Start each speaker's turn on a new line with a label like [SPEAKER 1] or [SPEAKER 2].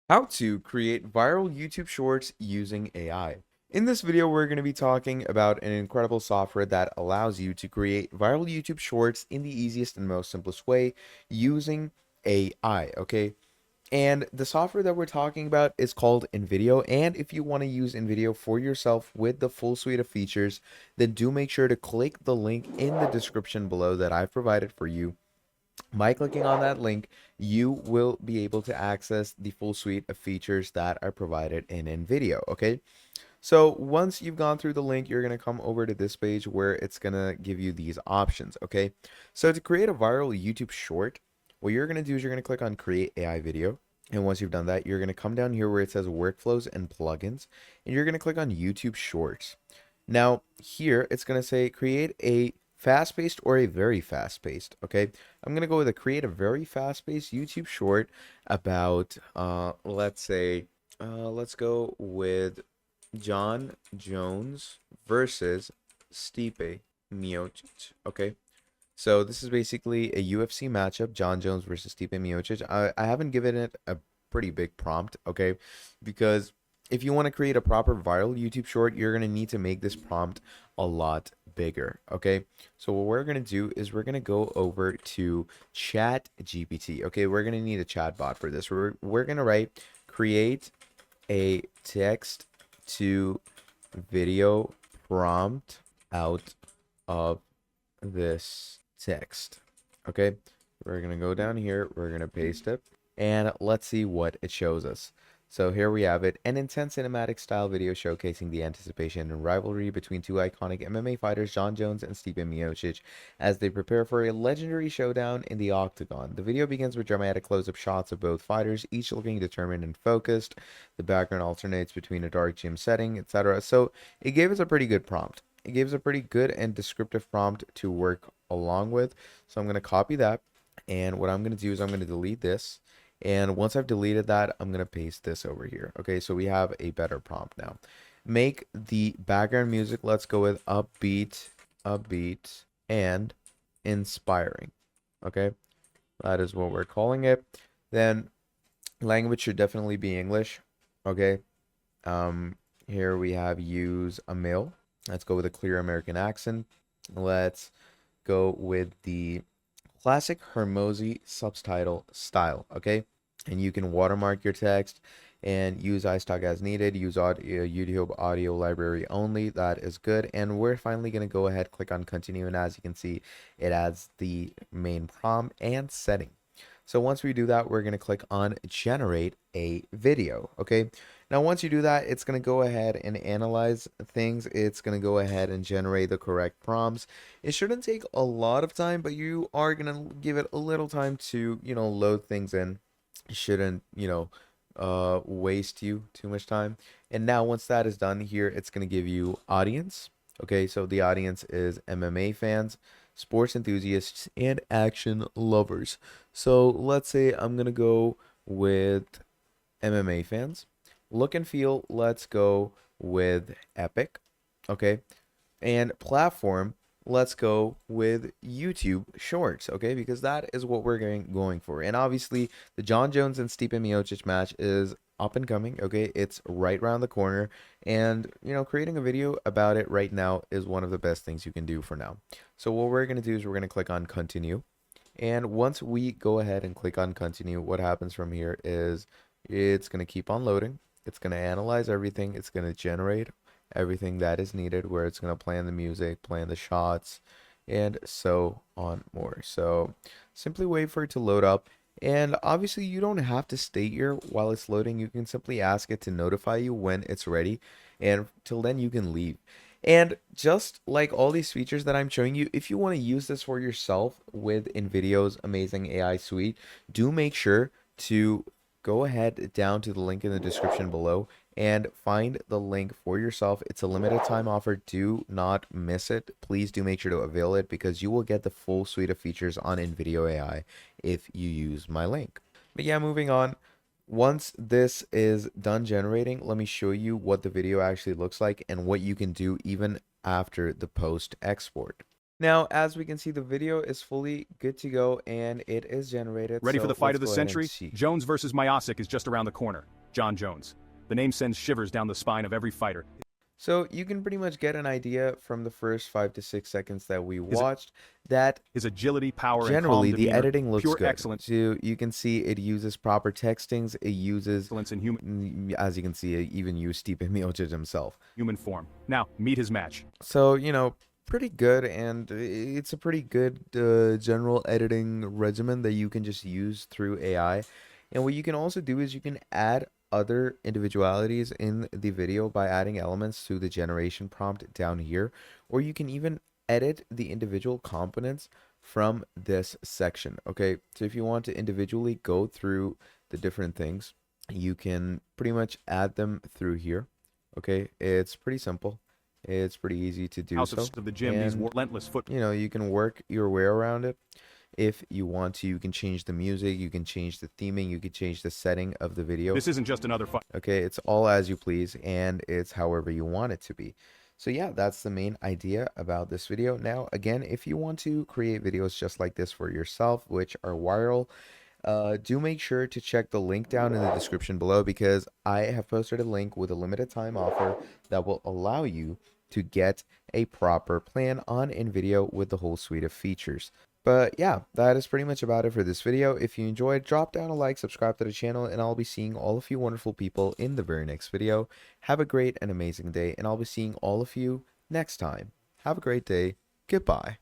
[SPEAKER 1] How to create viral YouTube shorts using AI. In this video, we're going to be talking about an incredible software that allows you to create viral YouTube shorts in the easiest and most simplest way using AI, okay? And the software that we're talking about is called Invideo. And if you want to use Invideo for yourself with the full suite of features, then do make sure to click the link in the description below that I've provided for you. By clicking on that link, you will be able to access the full suite of features that are provided in Invideo. Okay, so once you've gone through the link, you're going to come over to this page where it's going to give you these options. Okay, so to create a viral YouTube short, what you're going to do is you're going to click on Create AI Video. And once you've done that, you're going to come down here where it says Workflows and Plugins, and you're going to click on YouTube Shorts. Now, here it's going to say create a fast-paced or a very fast-paced. Okay, I'm going to go with a create a very fast-paced YouTube short about, let's say, let's go with John Jones versus Stipe Miocic. Okay, so this is basically a UFC matchup, John Jones versus Stipe Miocic. I haven't given it a pretty big prompt, okay, because if you want to create a proper viral YouTube short, you're going to need to make this prompt a lot bigger, okay? So what we're going to do is we're going to go over to Chat GPT, okay? We're going to need a chat bot for this. We're going to write create a text to video prompt out of this text. Okay, we're gonna go down here, we're gonna paste it, and let's see what it shows us. So here we have it, an intense cinematic style video showcasing the anticipation and rivalry between two iconic MMA fighters, Jon Jones and Stipe Miocic, as they prepare for a legendary showdown in the octagon. The video begins with dramatic close-up shots of both fighters, each looking determined and focused. The background alternates between a dark gym setting, etc. So it gave us a pretty good prompt. It gives a pretty good and descriptive prompt to work along with. So I'm going to copy that. And what I'm going to do is I'm going to delete this. And once I've deleted that, I'm going to paste this over here. Okay, so we have a better prompt now. Make the background music, let's go with upbeat, and inspiring. Okay, that is what we're calling it. Then language should definitely be English. Okay, here we have use a male. Let's go with a clear American accent. Let's go with the classic Hermosi subtitle style, okay? And you can watermark your text and use iStock as needed. Use audio, YouTube audio library only. That is good. And we're finally going to go ahead, click on continue. And as you can see, it adds the main prompt and setting. So once we do that, we're going to click on generate a video. Okay. Now, once you do that, it's going to go ahead and analyze things. It's going to go ahead and generate the correct prompts. It shouldn't take a lot of time, but you are going to give it a little time to, load things in. It shouldn't, waste you too much time. And now once that is done here, it's going to give you audience. Okay. So the audience is MMA fans, sports enthusiasts, and action lovers. So let's say I'm going to go with MMA fans. Look and feel, let's go with Epic. Okay. And platform, let's go with YouTube Shorts. Okay. Because that is what we're going for. And obviously, the Jon Jones and Stipe Miocic match is up and coming. Okay. It's right around the corner. And, creating a video about it right now is one of the best things you can do for now. So, what we're going to do is we're going to click on continue. And once we go ahead and click on continue, what happens from here is it's going to keep on loading. It's going to analyze everything. It's going to generate everything that is needed, where it's going to plan the music, plan the shots, and so on more. So simply wait for it to load up. And obviously, you don't have to stay here while it's loading. You can simply ask it to notify you when it's ready. And till then, you can leave. And just like all these features that I'm showing you, if you want to use this for yourself with Invideo's amazing AI suite, do make sure to go ahead down to the link in the description below and find the link for yourself. It's a limited time offer. Do not miss it. Please do make sure to avail it because you will get the full suite of features on Invideo AI if you use my link. But yeah, moving on. Once this is done generating, let me show you what the video actually looks like and what you can do even after the post export. Now, as we can see, the video is fully good to go and it is generated.
[SPEAKER 2] Ready for the
[SPEAKER 1] So
[SPEAKER 2] fight
[SPEAKER 1] let's
[SPEAKER 2] of the
[SPEAKER 1] go ahead and
[SPEAKER 2] century?
[SPEAKER 1] see.
[SPEAKER 2] Jones versus Myosic is just around the corner. John Jones. The name sends shivers down the spine of every fighter.
[SPEAKER 1] So you can pretty much get an idea from the first 5 to 6 seconds that we
[SPEAKER 2] His,
[SPEAKER 1] watched that
[SPEAKER 2] his agility, power, and calm
[SPEAKER 1] generally the
[SPEAKER 2] demeanor,
[SPEAKER 1] editing looks
[SPEAKER 2] pure
[SPEAKER 1] good.
[SPEAKER 2] excellence
[SPEAKER 1] So you can see it uses proper textings. It uses,
[SPEAKER 2] in human,
[SPEAKER 1] as you can see, it even used Stipe Miocic himself.
[SPEAKER 2] human form. Now, meet his match.
[SPEAKER 1] So, pretty good, and it's a pretty good general editing regimen that you can just use through AI. And what you can also do is you can add other individualities in the video by adding elements to the generation prompt down here, or you can even edit the individual components from this section. Okay, so if you want to individually go through the different things, you can pretty much add them through here. Okay, it's pretty simple. It's pretty easy to do
[SPEAKER 2] House
[SPEAKER 1] so.
[SPEAKER 2] of the gym,
[SPEAKER 1] And,
[SPEAKER 2] these relentless foot.
[SPEAKER 1] you can work your way around it. If you want to, you can change the music, you can change the theming, you can change the setting of the video.
[SPEAKER 2] This isn't just another fight.
[SPEAKER 1] Okay, it's all as you please, and it's however you want it to be. So yeah, that's the main idea about this video. Now, again, if you want to create videos just like this for yourself, which are viral, do make sure to check the link down in the description below, because I have posted a link with a limited time offer that will allow you to get a proper plan on Invideo with the whole suite of features. But yeah, that is pretty much about it for this video. If you enjoyed, drop down a like, subscribe to the channel, and I'll be seeing all of you wonderful people in the very next video. Have a great and amazing day, and I'll be seeing all of you next time. Have a great day. Goodbye.